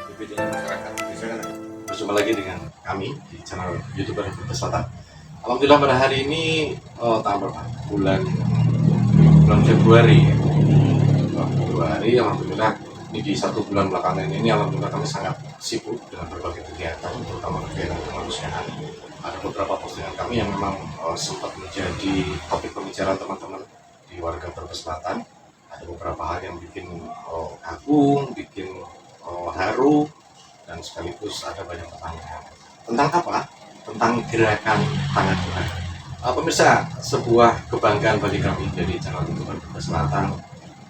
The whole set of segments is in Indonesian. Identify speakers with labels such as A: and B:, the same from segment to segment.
A: BPD-nya masyarakat. Berjumpa lagi dengan kami di channel YouTube Brebes Selatan. Alhamdulillah pada hari ini tanggal berapa? Bulan Februari. Alhamdulillah ini di 1 bulan belakangan ini alhamdulillah kami sangat sibuk dengan berbagai kegiatan, terutama kegiatan kemanusiaan. Ada beberapa postingan kami yang memang sempat menjadi topik pembicaraan teman-teman di warga Brebes Selatan. Ada beberapa hal yang bikin kagum, bikin haru, dan sekaligus ada banyak pertanyaan. Tentang apa? Tentang gerakan tangan Tuhan. Pemirsa, sebuah kebanggaan bagi kami dari channel YouTube Brebes Selatan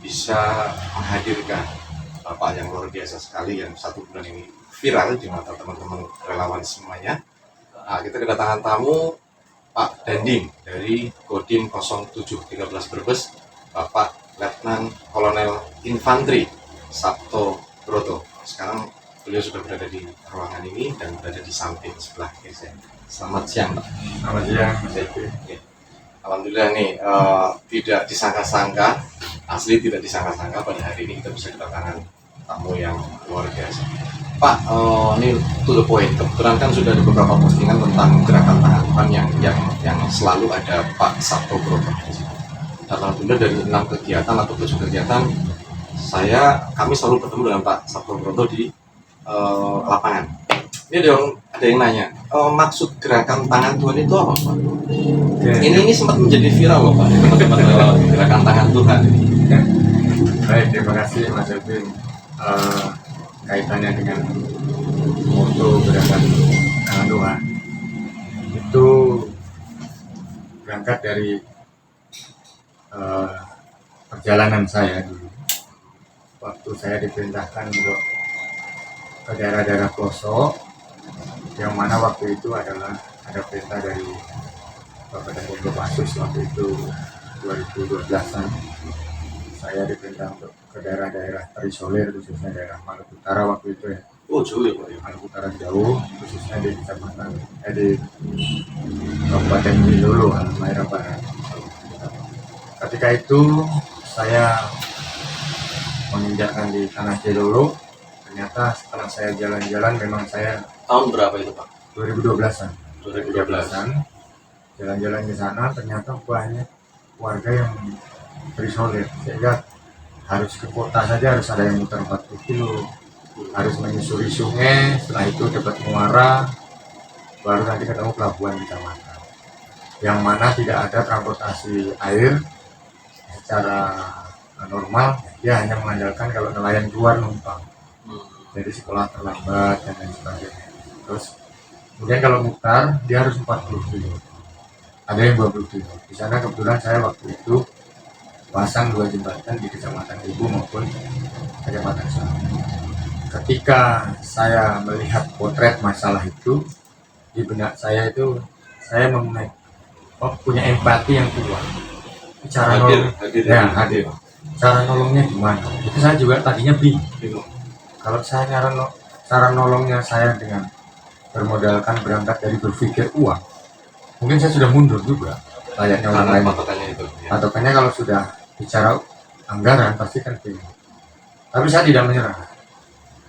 A: bisa menghadirkan Bapak yang luar biasa sekali yang 1 bulan ini viral di mata teman-teman relawan semuanya. Kita kedatangan tamu Pak Danding dari Kodim 0713 Brebes, Bapak Letnan Kolonel Infantri Sabto Broto. Sekarang beliau sudah berada di ruangan ini dan berada di samping sebelah kiri saya. Selamat siang, Pak.
B: Selamat siang, Mas Edi.
A: Ya. Alhamdulillah nih tidak disangka-sangka, asli tidak disangka-sangka pada hari ini kita bisa kedatangan tamu yang luar biasa. Pak, ini to the point. Kebetulan kan sudah ada beberapa postingan tentang gerakan tangan Tuhan yang selalu ada Pak Sabto Broto. Dan alhamdulillah dari 6 kegiatan atau 7 kegiatan kami selalu bertemu dengan Pak Sabto Broto di lapangan. Ini ada yang nanya, maksud gerakan tangan Tuhan itu apa, Pak? Ini sempat menjadi viral loh, Pak, teman-teman gerakan tangan Tuhan ini.
B: Baik, terima kasih Mas Edwin. Kaitannya dengan moto gerakan tangan Tuhan itu berangkat dari perjalanan saya dulu. Waktu saya diperintahkan untuk ke daerah-daerah pelosok, yang mana waktu itu adalah ada perintah dari Bapak dan Ibu Pasus waktu itu 2012-an. Saya diperintah untuk ke daerah-daerah terisolir, khususnya daerah Maluku Utara waktu itu ya.
A: Oh, jauh ya, Pak.
B: Maluku Utara jauh, khususnya di kecamatan di Kabupaten Bilolo, Halmahera Barat. Ketika itu saya menginjakkan di tanah Cilolo. Ternyata setelah saya jalan-jalan, memang saya
A: Tahun berapa itu, Pak?
B: 2012-an.
A: 2012-an.
B: Jalan-jalan di sana ternyata banyak warga yang terisolir, sehingga harus ke kota saja harus ada yang muter 40 kilo, harus menyusuri sungai, setelah itu dapat muara, baru nanti ketemu pelabuhan di kecamatan, yang mana tidak ada transportasi air secara normal. Dia hanya mengandalkan kalau nelayan keluar numpang, jadi sekolah terlambat dan lain sebagainya. Terus kemudian kalau mutar dia harus 40 kilo, ada yang 20 kilo. Di sana kebetulan saya waktu itu pasang 2 jembatan di Kecamatan Ibu maupun Kecamatan Sana. Ketika saya melihat potret masalah itu, di benak saya itu saya punya empati yang kuat. Cara hadir. Cara nolongnya gimana? Itu saya juga tadinya bingung. Kalau saya cara nolongnya saya dengan bermodalkan berangkat dari berpikir uang, mungkin saya sudah mundur juga. Layaknya orang lain. Patokannya kalau sudah bicara anggaran pasti kan bingung. Tapi saya tidak menyerah,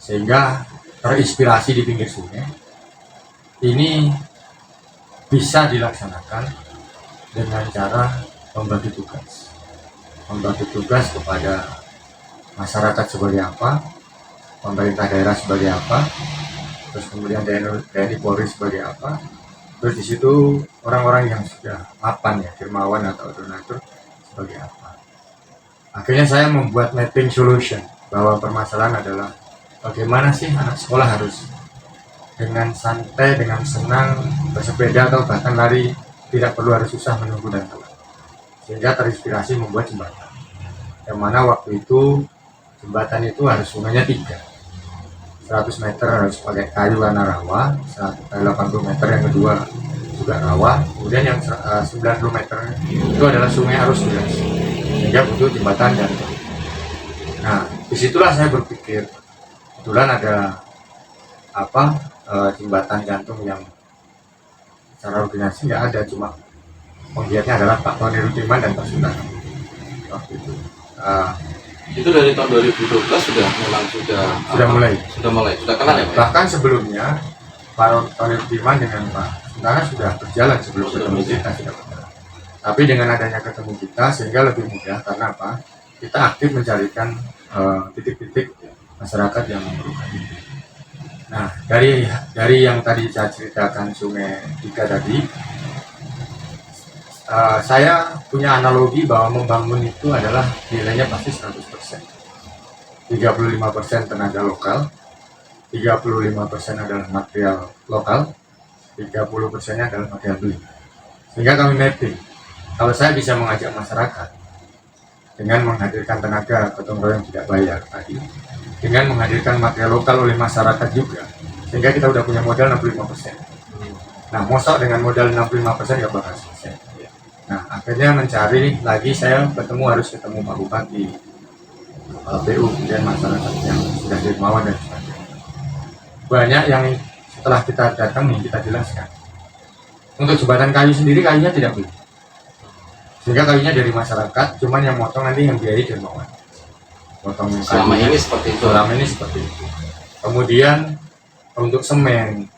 B: sehingga terinspirasi di pinggir sungai ini bisa dilaksanakan dengan cara membagi tugas kepada masyarakat sebagai apa, pemerintah daerah sebagai apa, terus kemudian TNI Polri sebagai apa, terus di situ orang-orang yang sudah mapan ya, dermawan atau donatur sebagai apa. Akhirnya saya membuat mapping solution bahwa permasalahan adalah bagaimana sih anak sekolah harus dengan santai, dengan senang bersepeda atau bahkan lari, tidak perlu harus susah menunggu dan telat. Sehingga terinspirasi membuat jembatan, yang mana waktu itu jembatan itu harus sungainya 3, 100 meter harus pakai kayu karena rawa, 80 meter yang kedua juga rawa, kemudian yang 90 meter itu adalah sungai arus deras, sehingga butuh jembatan gantung. Nah, disitulah saya berpikir, kebetulan ada jembatan gantung yang secara organisasi nggak ada, cuma penggiatnya adalah Pak Tony Rudiman dan Pak Sultan waktu itu.
A: Itu dari tahun 2012 sudah memang sudah kenal ya Pak?
B: Bahkan sebelumnya Pak Tony Budiman dengan Pak Sentana sudah berjalan sebelum ketemu kita sudah berjalan. Tapi dengan adanya ketemu kita sehingga lebih mudah karena apa? Kita aktif mencarikan titik-titik masyarakat yang memerlukan itu. Nah, dari yang tadi saya ceritakan Sungai Tiga tadi, saya punya analogi bahwa membangun itu adalah nilainya pasti 100%. 35% tenaga lokal, 35% adalah material lokal, 30% adalah material beli. Sehingga kami mapping. Kalau saya bisa mengajak masyarakat dengan menghadirkan tenaga gotong royong tidak bayar tadi, dengan menghadirkan material lokal oleh masyarakat juga, sehingga kita udah punya modal 65%. Nah, mosok dengan modal 65% nggak bakal selesai. Nah, akhirnya mencari lagi, saya harus ketemu Pak Bupati, Kepala PU, kemudian masyarakat yang sudah dermawan dan sebagainya. Banyak yang setelah kita datang nih, kita jelaskan. Untuk jembatan kayu sendiri, kayunya tidak beli. Sehingga kayunya dari masyarakat, cuman yang motong nanti yang biayai dermawan. Potong
A: selama ini seperti itu.
B: Selama ini seperti itu. Kemudian untuk semen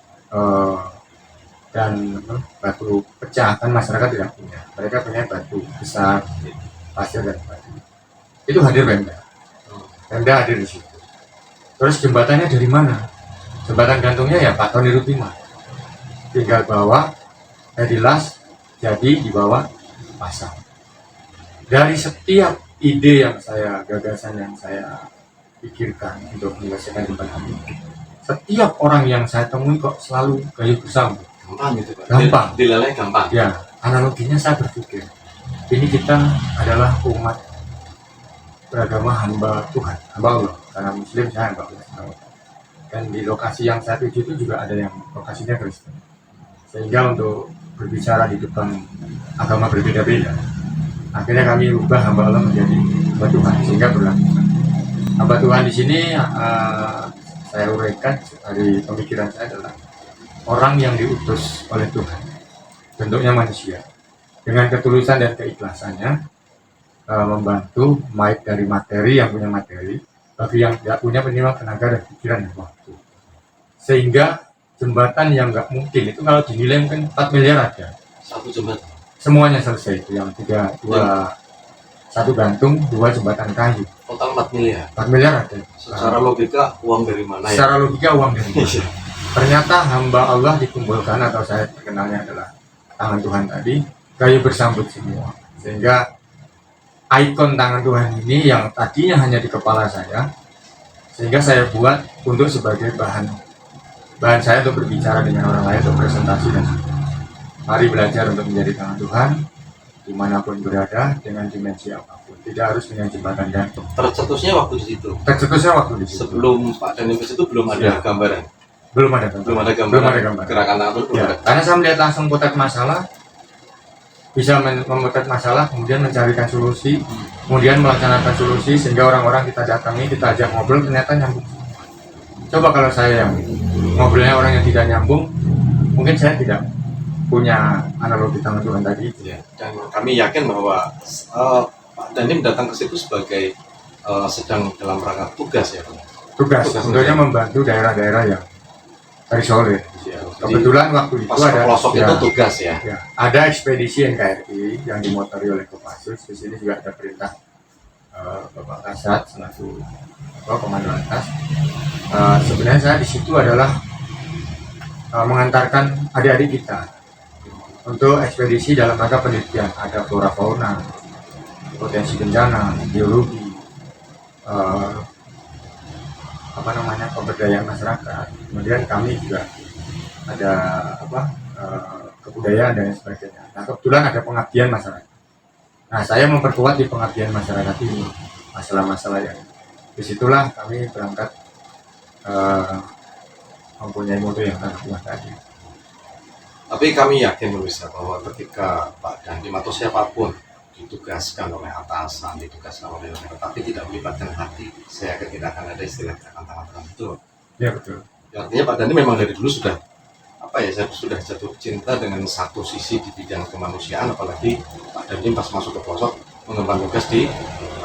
B: dan batu pecah kan masyarakat tidak punya. Mereka punya batu besar, pasir dan sebagainya. Itu hadir Pemda. Pemda hadir di situ. Terus jembatannya dari mana? Jembatan gantungnya ya Pak Tony Rutima. Tinggal bawa edilas, jadi dibawa pasang. Dari setiap ide yang gagasan yang saya pikirkan untuk menyelesaikan jembatan ini, setiap orang yang saya temui kok selalu gayuh bersambut.
A: Gampang gitu Pak?
B: Gampang.
A: Dilalai gampang?
B: Ya, analoginya saya berpikir, ini kita adalah umat beragama hamba Tuhan, hamba Allah. Karena Muslim saya hamba Allah. Dan di lokasi yang saya tuju itu juga ada yang lokasinya Kristen. Sehingga untuk berbicara di depan agama berbeda-beda, akhirnya kami ubah hamba Allah menjadi hamba Tuhan, sehingga berlaku. Hamba Tuhan di sini saya uraikan dari pemikiran saya adalah orang yang diutus oleh Tuhan, bentuknya manusia, dengan ketulusan dan keikhlasannya membantu baik dari materi yang punya materi, bagi yang tidak punya minimal tenaga dan pikiran dan waktu. Sehingga jembatan yang nggak mungkin itu kalau dinilai mungkin 4 miliar ada.
A: Satu jembatan?
B: Semuanya selesai itu, yang satu gantung, 2 jembatan kayu.
A: Total 4 miliar?
B: 4 miliar ada.
A: Secara logika uang dari mana ya?
B: Secara logika uang dari mana? Ternyata hamba Allah dikumpulkan, atau saya terkenalnya adalah tangan Tuhan tadi, kayu bersambut semua. Sehingga ikon tangan Tuhan ini yang tadinya hanya di kepala saya, sehingga saya buat untuk sebagai bahan saya untuk berbicara dengan orang lain, untuk presentasi dan mari belajar untuk menjadi tangan Tuhan dimanapun berada dengan dimensi apapun, tidak harus dengan jembatan gantung.
A: Tercetusnya waktu di situ?
B: Tercetusnya waktu di situ.
A: Sebelum Pak Dhani ke situ belum ada gambaran?
B: Belum ada gambar.
A: Gerakan tangan itu belum ada.
B: Karena saya melihat langsung potret masalah, bisa memotret masalah, kemudian mencarikan solusi, kemudian melaksanakan solusi, sehingga orang-orang kita datangi, kita ajak ngobrol, ternyata nyambung. Coba kalau saya yang ngobrolnya orang yang tidak nyambung, mungkin saya tidak punya analogi tangan Tuhan tadi.
A: Ya, dan kami yakin bahwa Pak Dhani datang ke situ sebagai sedang dalam rangka tugas ya Pak?
B: Tugas tentunya membantu daerah-daerah yang terisolir.
A: Ya,
B: kebetulan waktu itu ada
A: pelosok itu tugas ya.
B: Ada ekspedisi NKRI yang dimotori oleh Kopassus. Di sini juga ada perintah Bapak Kasat selaku Komando Atas. Sebenarnya saya di situ adalah mengantarkan adik-adik kita untuk ekspedisi dalam rangka penelitian. Ada flora fauna, potensi bencana, biologi, pemberdayaan masyarakat. Kemudian kami juga ada kebudayaan dan sebagainya. Nah, kebetulan ada pengabdian masyarakat. Nah, saya memperkuat di pengabdian masyarakat ini masalah-masalah yang disitulah kami berangkat mempunyai moto yang sangat kuat tadi.
A: Tapi kami yakin pemirsa bahwa ketika Pak Dhani atau siapapun ditugaskan oleh atasan, ditugaskan oleh tapi tidak melibatkan hati, saya yakin tidak akan ada istilah gerakan tangan itu.
B: Ya betul.
A: Artinya Pak Dhani memang dari dulu sudah sudah jatuh cinta dengan satu sisi di bidang kemanusiaan, apalagi Pak Dhani pas masuk ke pelosok mengemban tugas di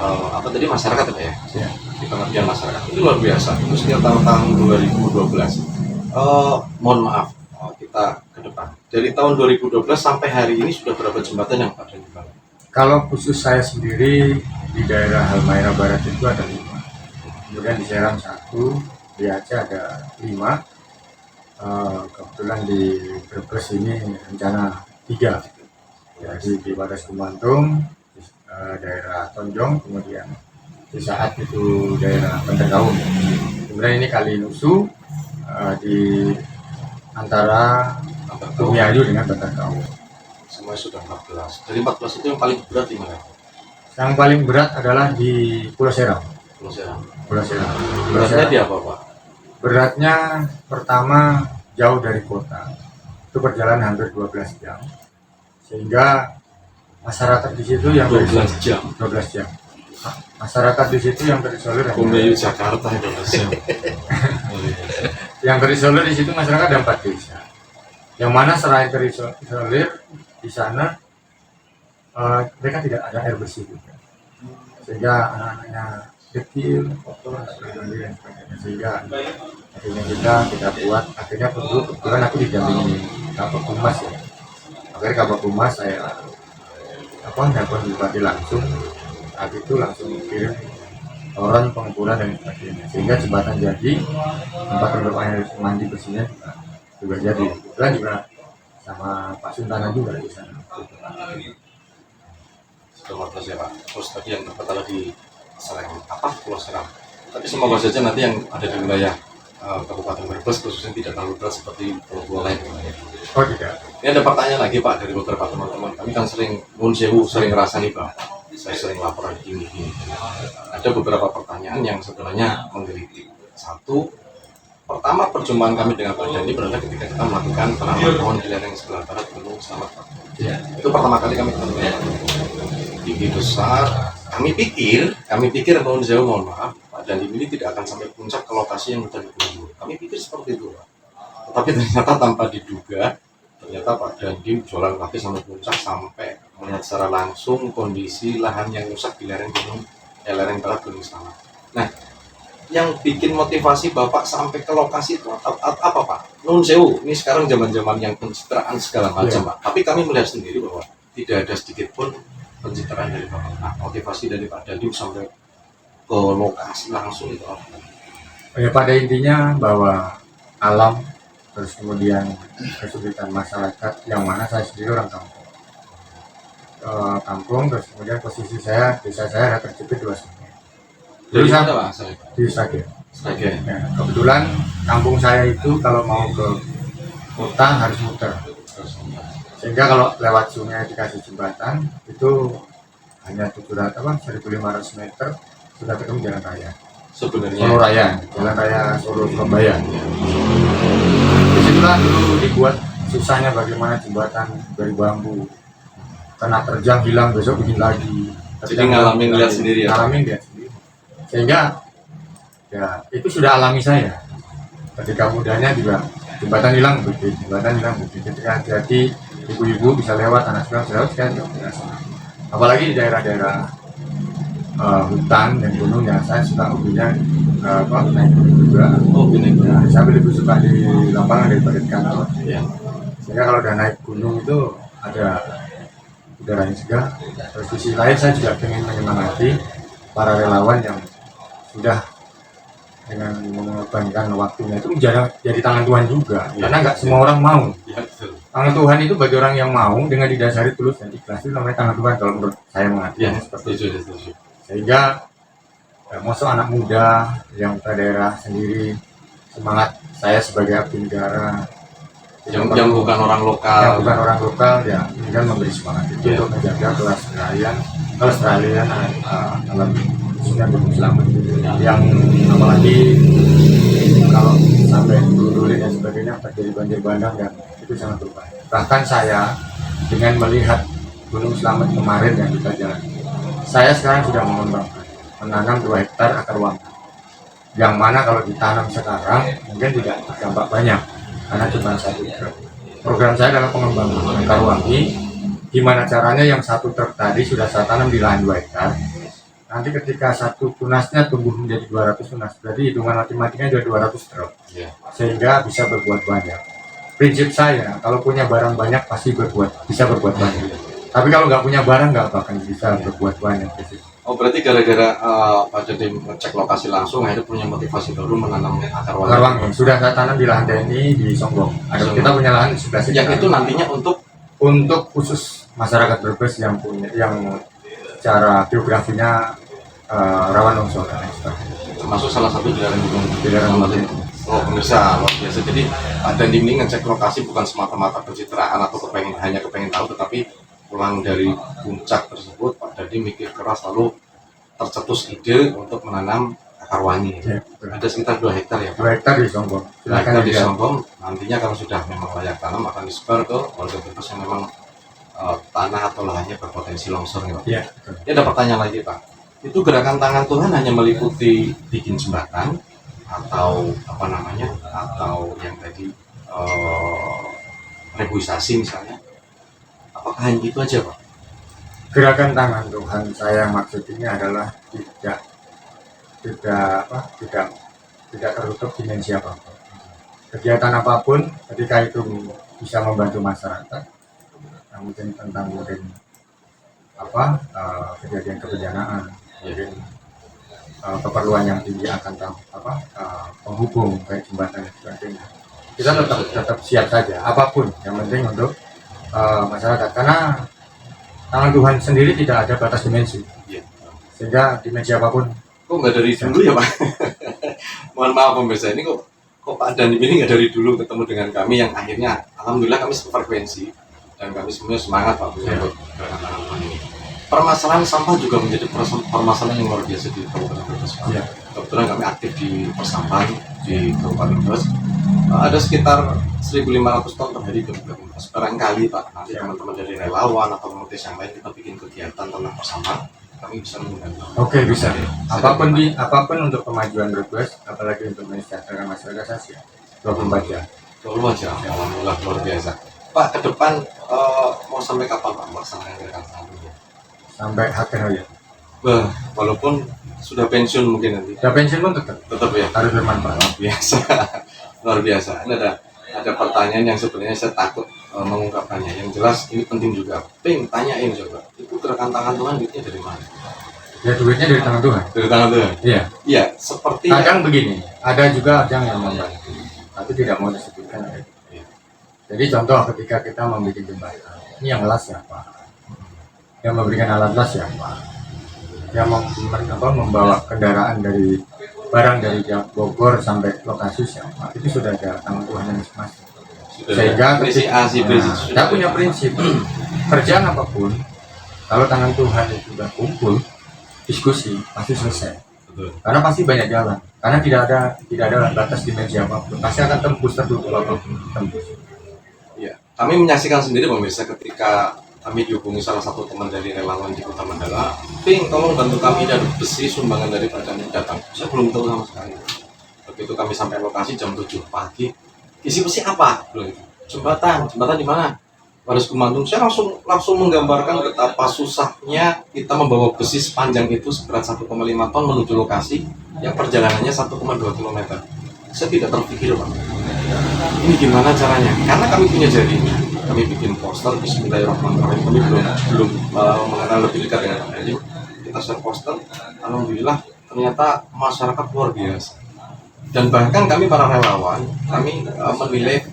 A: apa tadi masyarakat ya?
B: Ya.
A: Di pengertian masyarakat itu luar biasa. Itu setiap tahun 2012. Mohon maaf, kita ke depan. Dari tahun 2012 sampai hari ini sudah berapa jembatan yang Pak Dan dibangun?
B: Kalau khusus saya sendiri di daerah Halmahera Barat itu ada 5, kemudian di Serang 1, di Aceh ada 5, kebetulan di Brebes ini rencana 3, jadi di Batas Kumantung, daerah Tonjong, kemudian di Saat itu daerah Bantarkaung, kemudian ini Kalinusu di antara Bumiayu dengan Bantarkaung.
A: Semua sudah 14. Dari 14 itu yang paling berat di mana?
B: Yang paling berat adalah di Pulau Serang.
A: Pulau Serang.
B: Pulau Serang.
A: Beratnya di apa, Pak?
B: Beratnya pertama jauh dari kota, itu perjalanan hampir 12 jam, sehingga masyarakat di situ yang
A: 12 jam.
B: 12 jam. Masyarakat di situ yang terisolir
A: Bumiayu Jakarta itu jam.
B: yang terisolir di situ masyarakat ada 4 desa. Yang mana selain terisolir di sana mereka tidak ada air bersih juga. Sehingga anak-anaknya kecil, kotor, dan sebagainya. Sehingga akhirnya kita buat, akhirnya kebetulan aku didampingi Kabak Humas ya. Akhirnya Kabak Humas saya nelpon bupati langsung, saat itu langsung kirim orang pengukuran dan sebagainya, sehingga jembatan jadi, tempat untuk air mandi bersihnya juga jadi. Kebetulan juga sama Pak Suntana juga di sana.
A: Sudah 14 ya, Pak. Terus tadi yang terkata di Serang, apa? Pulau Serang. Tapi semoga saja nanti yang ada di wilayah Kabupaten Brebes khususnya tidak terlalu berat seperti pulau-pulau lain.
B: Oh tidak.
A: Ini ada pertanyaan lagi, Pak, dari beberapa teman-teman. Kami kan sering, Nun Sewu, sering rasani, Pak. Saya sering laporan gini. Ada beberapa pertanyaan yang sebenarnya menggelitik. Satu, pertama perjumpaan kami dengan Pak Dandi berada ketika kita melakukan penanaman pohon di lereng sebelah barat Gunung Slamet, Pak.
B: Ya.
A: Itu pertama kali kami ketemu dengan Pak. Tinggi besar. Kami pikir Nun Sewu, mohon maaf, Pak Dandi ini tidak akan sampai puncak ke lokasi yang sudah ditunggu. Kami pikir seperti itu, Pak. Tetapi ternyata tanpa diduga, ternyata Pak Dandi jualan kaki sampai puncak, sampai melihat secara langsung kondisi lahan yang rusak di lereng barat Gunung Slamet. Nah, yang bikin motivasi Bapak sampai ke lokasi itu apa, Pak? Nun Sewu, ini sekarang zaman-zaman yang pencitraan segala macam, Pak. Tapi kami melihat sendiri bahwa tidak ada sedikit pun pencitraan dari Bapak. Nah, motivasi dari Pak Dandi sampai ke lokasi langsung itu apa?
B: Ya, pada intinya bahwa alam, terus kemudian kesulitan masyarakat, yang mana saya sendiri orang kampung, terus kemudian posisi desa saya ada terjepit 2 sungai.
A: Dari
B: Jadi
A: mana, Pak?
B: di Sragen.
A: Sragen.
B: Ya, kebetulan kampung saya itu kalau mau ke kota harus muter, sehingga kalau lewat sungai dikasih jembatan itu hanya 1.500 meter sudah ketemu jalan raya.
A: Sebenarnya
B: Solo Raya, jalan raya Solo Surabaya. Disitulah dulu dibuat susahnya bagaimana jembatan dari bambu, kena terjang hilang, besok bikin lagi.
A: Jadi ngalamin lihat sendiri ya?
B: Ngalamin lihat sendiri. Sehingga ya itu sudah alami saya. Ketika mudanya juga jembatan hilang begitu, ketika jadi ibu-ibu bisa lewat, anak sekolah bisa lewat, saya juga biasa. Apalagi di daerah-daerah hutan dan gunung ya, saya suka hobinya naik gunung juga.
A: Oh, gini.
B: Ya, saya lebih suka di lapangan daripada di kantor.
A: Ya.
B: Sehingga kalau udah naik gunung itu ada udaranya segar. Terus di sisi lain saya juga ingin menyemangati para relawan yang sudah dengan mengorbankan waktunya itu jadi tangan Tuhan juga.
A: Ya.
B: Karena nggak semua orang mau.
A: Ya, betul.
B: Tangan Tuhan itu bagi orang yang mau dengan didasari tulus dan ikhlas, itu namanya tangan Tuhan kalau menurut saya mengartinya
A: Ya,
B: seperti itu.
A: setuju.
B: Sehingga masuk anak muda yang ke daerah sendiri, semangat saya sebagai abdi negara
A: Yang bukan orang lokal.
B: ya tinggal memberi semangat itu untuk menjaga kelestarian alam khususnya Gunung Slamet, yang apalagi kalau sampai dulu dan sebagainya terjadi banjir bandang dan itu sangat berbahaya. Bahkan saya dengan melihat Gunung Slamet kemarin yang kita jalan, saya sekarang sudah mengembangkan menanam 2 hektar akar wangi, yang mana kalau ditanam sekarang mungkin tidak terdampak banyak karena cuma 1 truk. Program saya adalah pengembangan akar wangi. Gimana caranya yang 1 truk tadi sudah saya tanam di lahan 2 hektar, nanti ketika satu tunasnya tumbuh menjadi 200 tunas, berarti hitungan matematikanya juga 200 truk,
A: Iya.
B: sehingga bisa berbuat banyak. Prinsip saya, kalau punya barang banyak pasti bisa berbuat banyak. Tapi kalau nggak punya barang nggak bakal bisa berbuat banyak.
A: Oh, berarti gara-gara Pak Dandi ngecek lokasi langsung, akhirnya punya motivasi baru menanam akar wangi.
B: Akar wangi sudah saya tanam di lahan TNI di Songgong. Ada kita punya lahan di sebelah sini.
A: Yang itu nantinya
B: untuk khusus masyarakat Brebes yang cara geografinya rawan longsor dan lain sebagainya.
A: termasuk salah satu dilarang gunung.
B: Dilarang.
A: Oh, pemirsa, luar biasa. Jadi Pak Dandi ini ngecek lokasi bukan semata-mata pencitraan atau hanya kepengen tahu, tetapi pulang dari puncak tersebut Pak Dandi mikir keras lalu tercetus ide untuk menanam akar wangi.
B: Ya,
A: Ada sekitar 2 hektar ya Pak?
B: 2 hektar di Songgong.
A: Silakan di Songgong. Nantinya kalau sudah memang layak tanam akan disebar ke warga Brebes yang memang tanah atau lahannya berpotensi longsor ya Pak.
B: Iya.
A: Ya, ada pertanyaan lagi Pak. Itu gerakan tangan Tuhan hanya meliputi bikin jembatan atau atau yang tadi reboisasi misalnya, apakah hanya itu aja Pak?
B: Gerakan tangan Tuhan saya maksud ini adalah tidak tertutup dimensi apapun. Kegiatan apapun ketika itu bisa membantu masyarakat, mungkin tentang kejadian kebencanaan, mungkin keperluan yang tinggi akan penghubung kayak jembatan dan sebagainya. Kita tetap siap saja apapun, yang penting untuk masyarakat, karena tangan Tuhan sendiri tidak ada batas dimensi.
A: Iya.
B: Sehingga dimensi apapun.
A: Kok nggak dari dulu ya Pak? Mohon maaf pemirsa, ini kok Pak Dandi ini nggak dari dulu ketemu dengan kami yang akhirnya alhamdulillah kami sefrekuensi dan kami semuanya semangat Pak menyambut gerakan tangan Tuhan ini. Permasalahan sampah juga menjadi permasalahan yang luar biasa di Kabupaten Brebes Pak.
B: Ya.
A: Kebetulan kami aktif di persampahan di Kabupaten Brebes. Ada sekitar 1.500 ton per hari Brebes. Barangkali Pak, nanti teman-teman dari relawan atau komunitas yang lain kita bikin kegiatan tentang persampahan, kami bisa mengundang.
B: Oke, bisa. Apapun untuk kemajuan Brebes, apalagi untuk mensejahterakan masyarakat, saya siap. 24 jam.
A: 24 jam, alhamdulillah luar biasa. Pak, ke depan mau sampai kapan Pak melaksanakan gerakan tangan?
B: Sampai akhir hayat.
A: Walaupun sudah pensiun mungkin nanti.
B: Sudah pensiun pun tetap
A: ya
B: harus bermanfaat.
A: luar biasa. Luar biasa. Ini ada pertanyaan yang sebenarnya saya takut mengungkapkannya. Yang jelas ini penting juga. Tanyain coba. Itu gerakan tangan Tuhan duitnya dari mana?
B: Ya, duitnya dari tangan Tuhan.
A: Dari tangan Tuhan.
B: Iya.
A: Iya, seperti
B: Kadang begini, ada juga yang membantu, tapi tidak mau disebutkan.
A: Iya.
B: Jadi contoh ketika kita membuat jembatan, ini yang las siapa? Yang memberikan alat las siapa? Yang membawa kendaraan dari barang dari Bogor sampai lokasi siapa? Itu sudah ada tangan Tuhan yang masing-masing. Sehingga kita punya prinsip kerjaan apapun, kalau tangan Tuhan itu sudah kumpul, diskusi pasti selesai.
A: Betul.
B: Karena pasti banyak jalan. Karena tidak ada batas dimensi apapun. Pasti akan tembus tertutup apapun. Tembus.
A: Ya, kami menyaksikan sendiri pemirsa ketika kami dihubungi salah satu teman dari relawan di Kota Mandala, Ping, tolong bantu kami dari besi sumbangan dari Pak Dandi datang. Saya belum tahu sama sekali. Begitu kami sampai lokasi jam 7 pagi, isi besi apa? Jembatan di mana? Harus Kumandung. Saya langsung menggambarkan betapa susahnya kita membawa besi sepanjang itu seberat 1,5 ton menuju lokasi yang perjalanannya 1,2 km. Saya tidak terpikir Pak, ini gimana caranya? Karena kami punya jaringan, kami bikin poster. Bismillahirrahmanirrahim. Kami belum mengenal lebih dekat dengan Pak Dandi. Kita share poster, alhamdulillah ternyata masyarakat luar biasa. Dan bahkan kami para relawan, kami menilai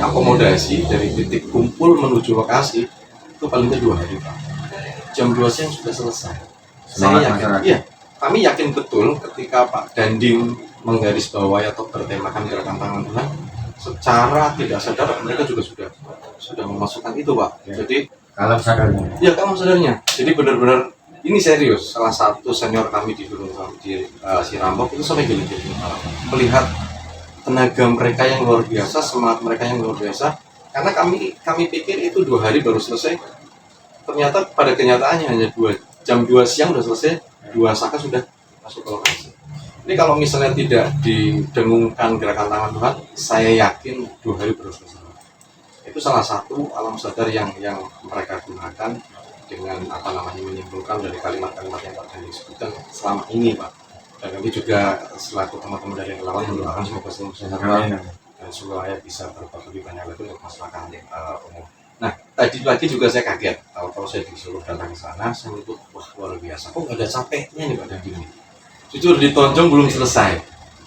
A: akomodasi dari titik kumpul menuju lokasi itu paling tidak 2 hari Pak. Jam 2 siang sudah selesai. Kami yakin betul ketika Pak Dandi menggarisbawahi atau bertemakan gerakan tangan Tuhan, secara tidak sadar mereka juga sudah memasukkan itu Pak.
B: Ya.
A: Jadi
B: Kalau sadarnya.
A: Ya, kamu sadarnya. Jadi benar-benar ini serius. Salah satu senior kami di Sirambok itu sampai gini-gini melihat tenaga mereka yang luar biasa, semangat mereka yang luar biasa. Karena kami pikir itu 2 hari baru selesai. Ternyata pada kenyataannya hanya jam 2 siang sudah selesai, 2 saka sudah masuk ke lokasi. Ini kalau misalnya tidak didengungkan gerakan tangan Tuhan, saya yakin 2 hari baru selesai. Itu salah satu alam sadar yang mereka gunakan dengan apa namanya menyimpulkan dari kalimat-kalimat yang Pak Dandi sebutkan selama ini Pak. Dan kami juga selaku teman-teman dari relawan mendoakan semoga selalu sehat Pak, dan supaya bisa berbuat lebih banyak lagi untuk masyarakat umum. Nah, tadi pagi juga saya kaget kalau saya disuruh datang ke sana, saya menyebut wah luar biasa, kok nggak ada capeknya nih Pak Dandi ini. Jujur di Tonjong belum selesai.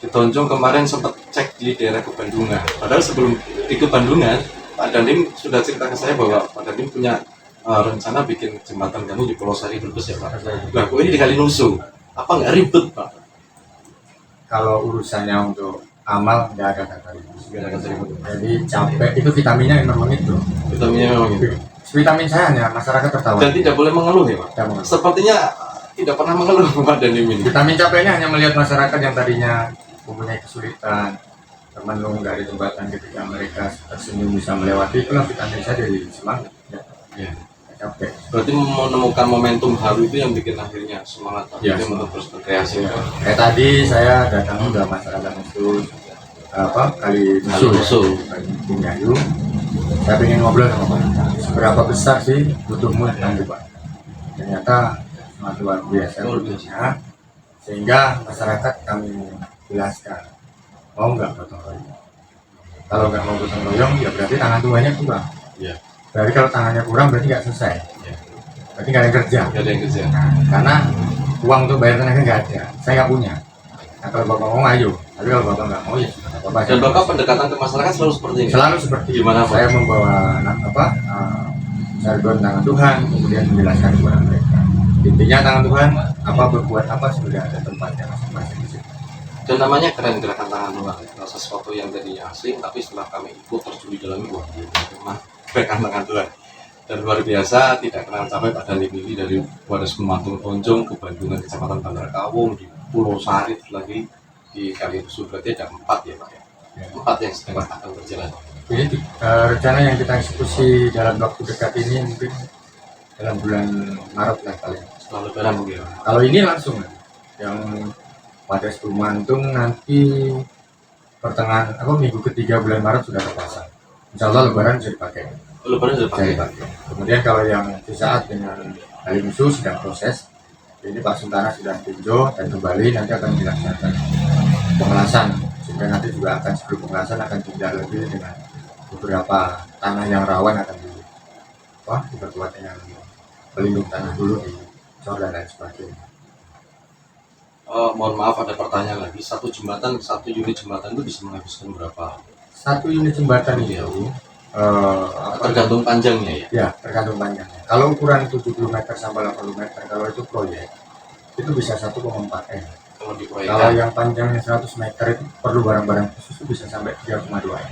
A: Di Tonjong kemarin sempat cek di daerah Kebandungan. Padahal sebelum di Kebandungan, Pak Dandim sudah cerita ke saya bahwa Pak Dandim punya rencana bikin jembatan gantung di Pulau Sari Brebes ya Pak. Nah, kok ini di Kalinusu? Apa nggak ribet Pak?
B: Kalau urusannya untuk amal nggak ada kata ribut.
A: Nggak ada kata ribet.
B: Jadi capek itu vitaminnya memang itu.
A: Vitaminnya memang itu.
B: Vitamin saya hanya masyarakat tertawa.
A: Dan tidak boleh mengeluh ya Pak.
B: Tidak boleh.
A: Sepertinya tidak pernah mengeluh Pak Dandim ini.
B: Vitamin capeknya hanya melihat masyarakat yang tadinya mempunyai kesulitan, termenung dari jembatan ketika mereka tersenyum bisa melewati, itulah vitamin saya dari semangat.
A: Ya.
B: Capek.
A: Berarti menemukan momentum baru itu yang bikin akhirnya semangat Pak
B: Ya,
A: Dandim untuk terus berkreasi.
B: Ya. Kayak tadi saya datang ke masyarakat khusus Kalinusu, Kaligayu. Saya ingin ngobrol sama Pak. Seberapa besar sih butuhmu nanti Pak? Ternyata sangat luar biasa. Sehingga masyarakat kami jelaskan, mau nggak gotong royong? Kalau nggak mau gotong royong, ya berarti tangan Tuhannya kurang.
A: Ya.
B: Berarti kalau tangannya kurang, berarti nggak selesai.
A: Ya.
B: Berarti nggak ada yang kerja.
A: Nggak ada yang kerja.
B: Nah, karena uang untuk bayar tenaga nggak ada, saya nggak punya. Nah, kalau bapak mau ayo, tapi kalau bapak nggak mau ya sudah bapak.
A: Dan Bapak pendekatan ke masyarakat selalu seperti ini.
B: Selalu seperti
A: Gimana, Pak?
B: saya membawa jargon tangan Tuhan, kemudian menjelaskan kepada mereka. Intinya tangan Tuhan, apa berbuat apa sudah ada tempatnya masing-masing di situ.
A: Dan namanya keren gerakan tangan Tuhan. Nah, sesuatu yang tadinya asing, tapi setelah kami ikut terjun di dalamnya, wah ini memang gerakan tangan Tuhan. Dan luar biasa, tidak kenal capek Pak Dandim ini dari Wadas Pemantung Tonjong ke Bandungan, Kecamatan Bandar Kawung, di Pulau Sari lagi di Kalinusu. Berarti ada 4 ya Pak ya? 4 yang sedang akan berjalan.
B: Jadi rencana yang kita eksekusi dalam waktu dekat ini mungkin dalam bulan Maret lah paling.
A: Setelah lebaran mungkin.
B: Kalau ini langsung yang pada Pemantung nanti pertengahan minggu ketiga bulan Maret sudah terpasang. Insya Allah lebaran bisa dipakai.
A: Lebaran sudah
B: Bisa
A: pakai.
B: dipakai. Kemudian kalau yang di saat dengan Kalinusu sedang proses, ini Pak Suntana sudah tinjau dan kembali nanti akan dilaksanakan pengelasan. Sehingga nanti juga akan sebelum pengelasan akan tinjau lagi dengan beberapa tanah yang rawan akan diperkuat dengan pelindung tanah dulu di cor dan lain sebagainya.
A: Mohon maaf ada pertanyaan lagi. Satu unit jembatan itu bisa menghabiskan berapa?
B: Satu unit jembatan itu
A: Tergantung panjangnya ya.
B: ya tergantung panjangnya. Kalau ukuran 70 meter sampai 80 meter, kalau itu proyek itu bisa 1,4 M.
A: Kalau
B: Kalau
A: diproyekkan.
B: yang panjangnya 100 meter itu perlu barang-barang khusus itu bisa sampai 3,2 M.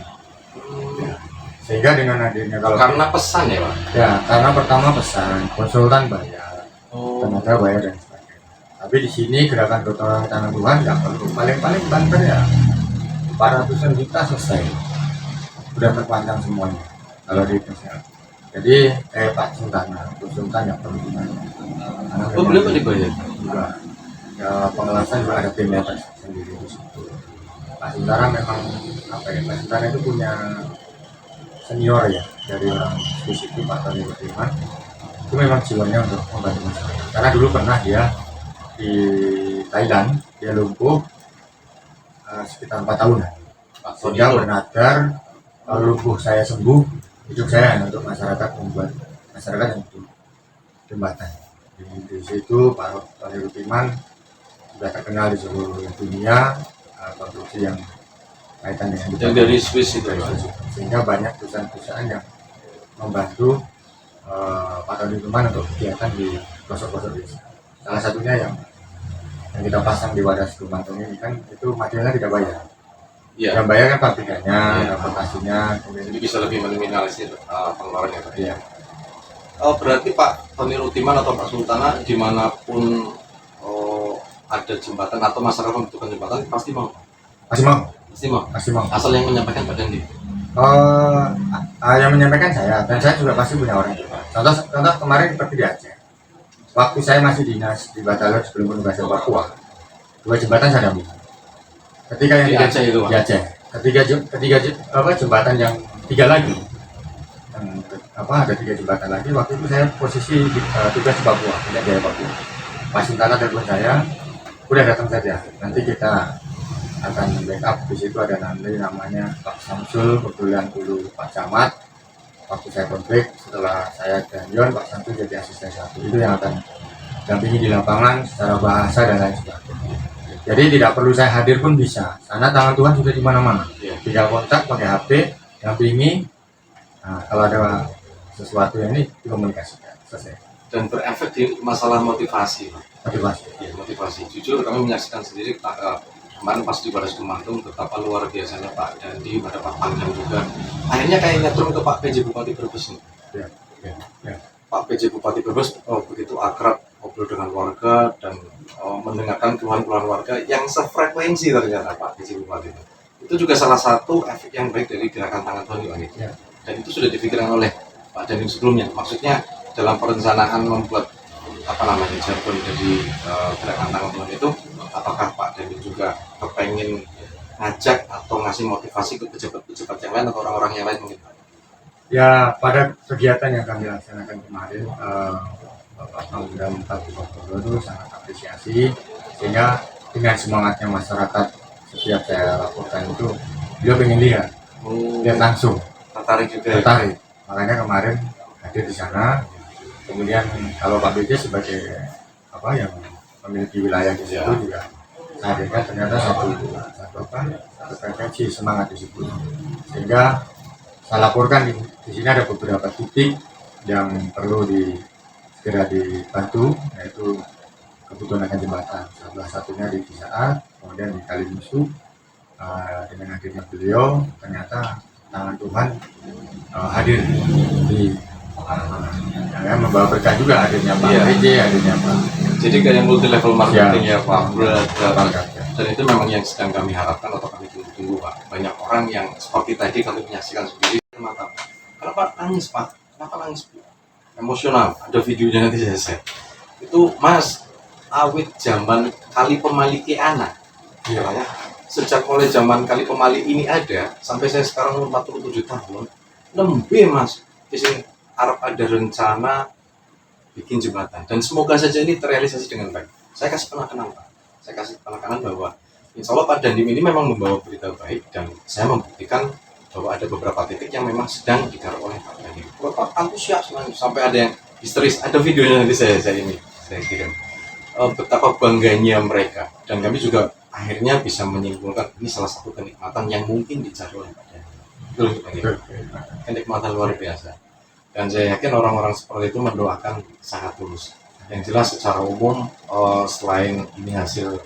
B: Ya. Sehingga dengan hadirnya kalau
A: Karena pesan ya Pak.
B: ya karena pertama pesan konsultan bayar,
A: Oh.
B: tenaga bayar dan sebagainya. Tapi di sini gerakan gotong royong tangan Tuhan nggak perlu, paling banter ya 400-an juta selesai, udah terpandang semuanya kalau di Indonesia. Jadi Pak Suntana nggak perlu dibayar. Karena
A: Oh beliau nggak dibayar.
B: juga ya, pengelasan juga ada timnya sendiri di situ. Pak Suntana memang Pak Suntana itu punya senior ya dari orang di situ Pak Tony Bertiman. Itu memang jiwanya untuk membantu masyarakat. Karena dulu pernah dia di Thailand, dia lumpuh sekitar 4 tahunan. Sehingga bernadar, kalau lumpuh saya sembuh, hidup saya hanya untuk masyarakat, membuat masyarakat yang butuh jembatan. Di situ Pak Tony Bertiman sudah terkenal di seluruh dunia, konstruksi yang kaitan dengan
A: Yang dari Swiss itu Pak.
B: sehingga banyak perusahaan-perusahaan yang membantu Pak Tony Bertiman untuk kegiatan di pelosok-pelosok desa. Salah satunya yang kita pasang di Wadas Pemantung ini kan itu materialnya tidak bayar.
A: Iya.
B: Yang bayar kan pabrikannya,
A: Iya.
B: transportasinya,
A: Jadi
B: kemudian
A: bisa lebih meminimalisir pengeluaran ya Pak.
B: iya.
A: Berarti Pak Tony Rutiman atau Pak Sultana dimanapun ada jembatan atau masyarakat membutuhkan jembatan pasti mau.
B: Masih mau,
A: Pasti mau.
B: masih mau.
A: Asal yang menyampaikan Pak Dandi.
B: Yang menyampaikan saya dan saya juga pasti punya orang tua. Contoh kemarin seperti di Aceh. Waktu saya masih dinas di Batalor sebelum penugasan Papua, 2 jembatan saya dampingi. Ketika yang
A: Di Aceh itu, Pak?
B: di Aceh. Ketiga jembatan yang 3 lagi yang ada 3 jembatan lagi. Waktu itu saya posisi tugas di Papua, tidak Jaya Papua. Pak Sintana telepon saya, udah datang saja. Nanti kita akan backup. Di situ ada nanti namanya Pak Samsul, kebetulan dulu Pak Camat. Waktu saya konflik, setelah saya dan Yon, Pak Samsul jadi asisten 1. Itu yang akan dampingi di lapangan secara bahasa dan lain sebagainya. Jadi tidak perlu saya hadir pun bisa, karena tangan Tuhan sudah di mana-mana. Tinggal kontak pakai HP, dampingi. Nah, kalau ada sesuatu yang ini dikomunikasikan, selesai.
A: Dan berefek di masalah motivasi, Pak.
B: Motivasi.
A: Ya, motivasi. Jujur kami menyaksikan sendiri kemarin pas di Baras Kemantung betapa luar biasanya Pak Dandi, pada Pak Pangdam juga. Akhirnya kayak nyetrum ke Pak PJ Bupati Brebes nih.
B: Ya.
A: Pak PJ Bupati Brebes begitu akrab ngobrol dengan warga dan mendengarkan keluhan-keluhan warga yang sefrekuensi ternyata Pak PJ Bupati itu juga salah satu efek yang baik dari gerakan tangan Tuhan ini.
B: Ya.
A: Dan itu sudah dipikirkan oleh Pak Dandi sebelumnya. Maksudnya dalam perencanaan membuat jargon dari gerakan tangan Tuhan itu, apakah Pak Dandi juga kepengen ngajak atau ngasih motivasi ke pejabat-pejabat yang lain atau orang-orang yang lain mungkin?
B: Ya, pada kegiatan yang kami laksanakan kemarin, Bapak Pangdam Bupati Bogor itu sangat apresiasi, sehingga dengan semangatnya masyarakat setiap saya laporkan itu, beliau pengen lihat langsung,
A: Tertarik juga ya?
B: tertarik. Makanya kemarin hadir di sana. Kemudian kalau Pak BJ sebagai yang memiliki wilayah di situ juga hadirnya ternyata satu frekuensi semangat di situ, sehingga saya laporkan di sini ada beberapa titik yang perlu segera dibantu, yaitu kebutuhan akan jembatan. Salah satunya di Cisaat, kemudian di Kalimusu. Dengan hadirnya beliau, ternyata tangan Tuhan hadir di mana-mana. Membawa berkah juga hadirnya Pak PJ, hadirnya Pak.
A: Jadi kayak multi level marketing ya Pak. Dan itu memang yang sedang kami harapkan atau kami tunggu Pak. Banyak orang yang seperti tadi kami menyaksikan sendiri mata. Kenapa nangis Pak? Kenapa nangis? Emosional. Ada videonya nanti saya share. Itu Mas awit zaman kali pemaliki anak. Ya. Sejak mulai zaman kali pemali ini ada sampai saya sekarang umur 47 tahun, lebih Mas di sini Arab ada rencana bikin jembatan dan semoga saja ini terrealisasi dengan baik. Saya kasih penekanan Pak. Saya kasih penekanan bahwa insya Allah Pak Dandim ini memang membawa berita baik dan saya membuktikan bahwa ada beberapa titik yang memang sedang digarap oleh Pak Dandim. Bapak antusias sampai ada yang histeris. Ada videonya nanti saya kirim. Betapa bangganya mereka dan kami juga akhirnya bisa menyimpulkan ini salah satu kenikmatan yang mungkin dicari oleh Pak Dandim. Betul. Kenikmatan luar biasa. Dan saya yakin orang-orang seperti itu mendoakan sangat tulus. Yang jelas secara umum selain ini hasil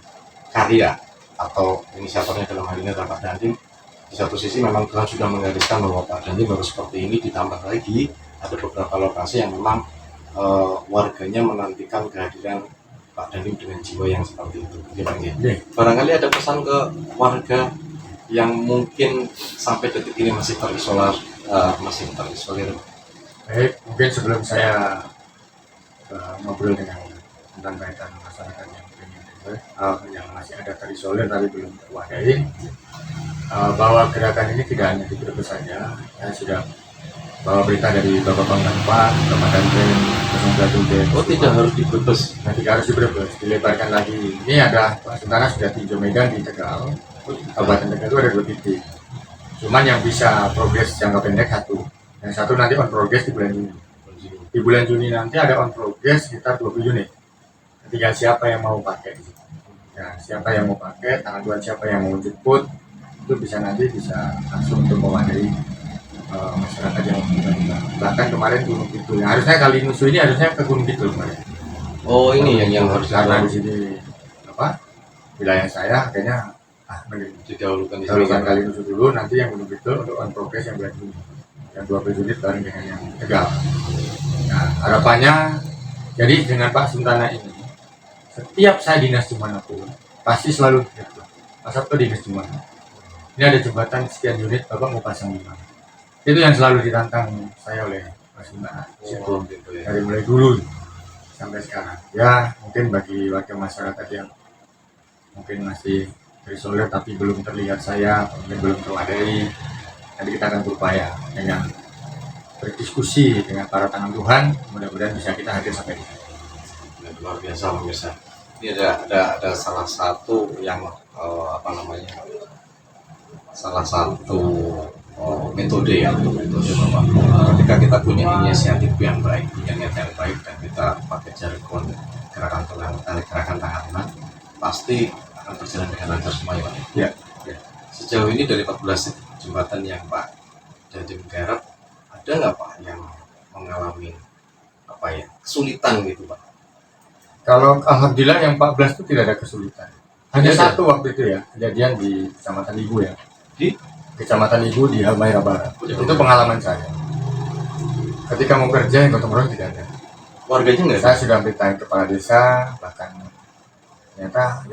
A: karya atau inisiatornya dalam hal ini adalah Pak Dandim, di satu sisi memang Tuhan sudah menggariskan bahwa Pak Dandim baru seperti ini, ditambah lagi ada beberapa lokasi yang memang warganya menantikan kehadiran Pak Dandim dengan jiwa yang seperti itu. Barangkali ada pesan ke warga yang mungkin sampai detik ini masih terisolir.
B: Baik, mungkin sebelum saya ngobrol dengan tentang kaitan masyarakat yang masih ada terisolir tapi belum terwadai, bahwa gerakan ini tidak hanya di Brebes saja. Saya sudah bawa berita dari Bapak Pangdam Pak, Bapak Dandim,
A: tidak harus di Brebes.
B: Tidak harus di Brebes, dilebarkan lagi. Ini ada Pak Sintana sudah tinjau medan di Tegal. Kabupaten Tegal itu ada 2 titik. Cuman yang bisa progres jangka pendek 1. Yang 1 nanti on progress di bulan Juni. Di bulan Juni nanti ada on progress sekitar 20 unit. Tinggal siapa yang mau pakai. Ya, siapa yang mau pakai, tangan Tuhan siapa yang mau jemput, itu bisa langsung untuk mewadai masyarakat yang membutuhkan. Bahkan kemarin Gunung Kidul, harusnya Kalimusu ini harusnya ke Gunung Kidul kemarin.
A: Oh ini yang harus
B: karena di sini wilayah saya akhirnya
A: didahulukan di
B: Kalimusu dulu, nanti yang Gunung Kidul untuk on progress yang bulan Juni. Yang 20 unit bareng dengan yang Tegal. Nah, harapannya jadi dengan Pak Sintana ini, setiap saya dinas dimanapun pasti selalu gitu. Pak Sabto dinas di mana? Ini ada jembatan sekian unit, Bapak mau pasang di mana? Itu yang selalu ditantang saya oleh Pak Sintana. Dari mulai dulu sampai sekarang. Ya, mungkin bagi warga masyarakat yang mungkin masih terisolir tapi belum terlihat saya, mungkin belum terwadai, nanti kita akan berupaya dengan berdiskusi dengan para tangan Tuhan. Mudah-mudahan bisa kita hadir sampai di sini.
A: Dan luar biasa pemirsa. Ini ada salah satu yang salah satu metode ya, metode bahwa ketika kita punya inisiatif yang baik, punya niat yang baik, dan kita pakai jargon gerakan tangan Tuhan, pasti akan berjalan dengan lancar semua ya Pak.
B: Ya.
A: Sejauh ini dari 14 jembatan yang Pak Dandim garap, ada nggak Pak yang mengalami kesulitan gitu Pak?
B: Kalau alhamdulillah yang 14 itu tidak ada kesulitan. Hanya
A: Tidak ada?
B: satu waktu itu ya, kejadian di Kecamatan Ibu ya.
A: Di?
B: Kecamatan Ibu di Halmahera Barat.
A: Oh, di
B: Itu
A: Halmahera.
B: pengalaman saya. Ketika mau kerja yang gotong royong tidak ada.
A: Warganya nggak ada?
B: Saya sudah mintain kepala desa, bahkan ternyata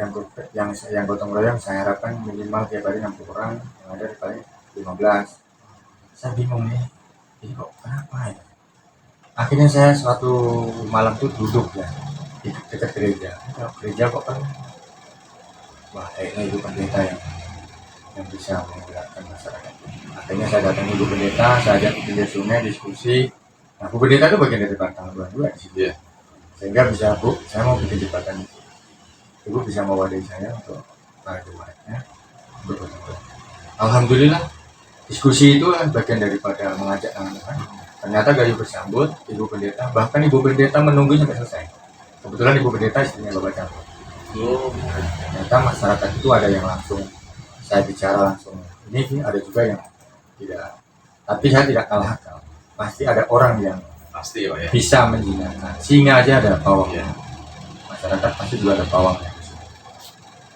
B: yang gotong royong saya harapkan minimal tiap hari 60 orang, yang ada di paling 15. Saya bingung nih, ini kok kenapa ya? Akhirnya saya suatu malam tuh duduk ya di dekat gereja. Gereja kok kan, wah kayaknya ibu pendeta yang bisa menggerakkan masyarakat. Akhirnya saya datang ibu pendeta, saya ajak ke pinggir sungai diskusi. Nah, bu pendeta itu bagian dari Pantang 22 di situ.
A: Iya.
B: Sehingga bisa, Bu, saya mau bikin jembatan itu. Ibu bisa mewadahi saya untuk para jemaatnya untuk bertemu. Alhamdulillah, diskusi itu kan bagian daripada mengajak tangan Tuhan. Ternyata gayu bersambut, ibu pendeta, bahkan ibu pendeta menunggu sampai selesai. Kebetulan ibu pendeta istrinya Bapak Campur.
A: Oh,
B: Ternyata masyarakat itu ada yang langsung saya bicara langsung. Ini ada juga yang tidak. Tapi saya tidak kalah akal. Pasti ada orang yang
A: pasti Pak ya.
B: bisa menjinakkan. Singa aja ada pawang.
A: Iya.
B: Masyarakat pasti juga ada pawangnya.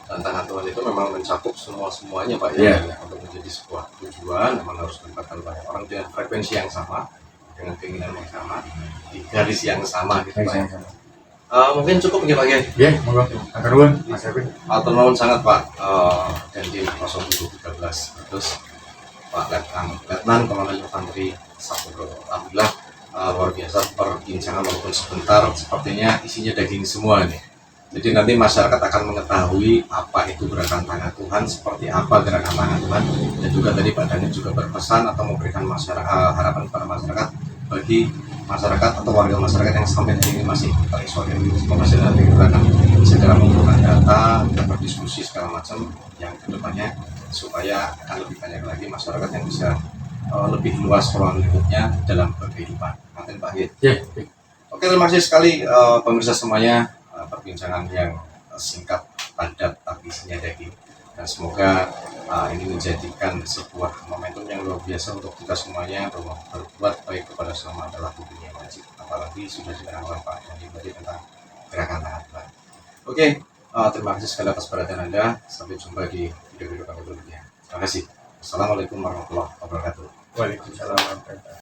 A: Dan tangan Tuhan itu memang mencakup semuanya Pak
B: Iya.
A: ya. Untuk menjadi sebuah tujuan memang harus melibatkan banyak orang dengan frekuensi yang sama, dengan keinginan yang sama, di garis yang sama gitu Pak. Ya. Mungkin cukup ya Pak ya.
B: Ya, monggo. Akan nuwun, Mas Erwin.
A: Atau nuwun sangat Pak Dandim 0713 terus Pak Letnan Komandan Infanteri Sapuro. Alhamdulillah luar biasa perbincangan walaupun sebentar, sepertinya isinya daging semua nih. Jadi nanti masyarakat akan mengetahui apa itu gerakan tangan Tuhan, seperti apa gerakan tangan Tuhan, dan juga tadi Pak Dandim juga berpesan atau memberikan harapan kepada masyarakat, bagi masyarakat atau warga masyarakat yang sampai hari ini masih terisolir. Semoga nanti kita akan segera mengumpulkan data dan berdiskusi segala macam yang kedepannya supaya akan lebih banyak lagi masyarakat yang bisa lebih luas ruang lingkupnya dalam berkehidupan. Nanti Pak Hid.
B: Ya,
A: Oke, terima kasih sekali pemirsa semuanya, perbincangan yang singkat, padat, tapi isinya daging. Dan semoga ini menjadikan sebuah momentum yang luar biasa untuk kita semuanya, bahwa berbuat baik kepada sesama adalah hukum yang wajib. Apalagi sudah diterangkan Pak Dandim tadi tentang gerakan tangan Tuhan. Oke, terima kasih sekali atas perhatian Anda. Sampai jumpa di video-video kami berikutnya. Terima kasih. Assalamualaikum warahmatullahi wabarakatuh.
B: Waalaikumsalam warahmatullahi wabarakatuh.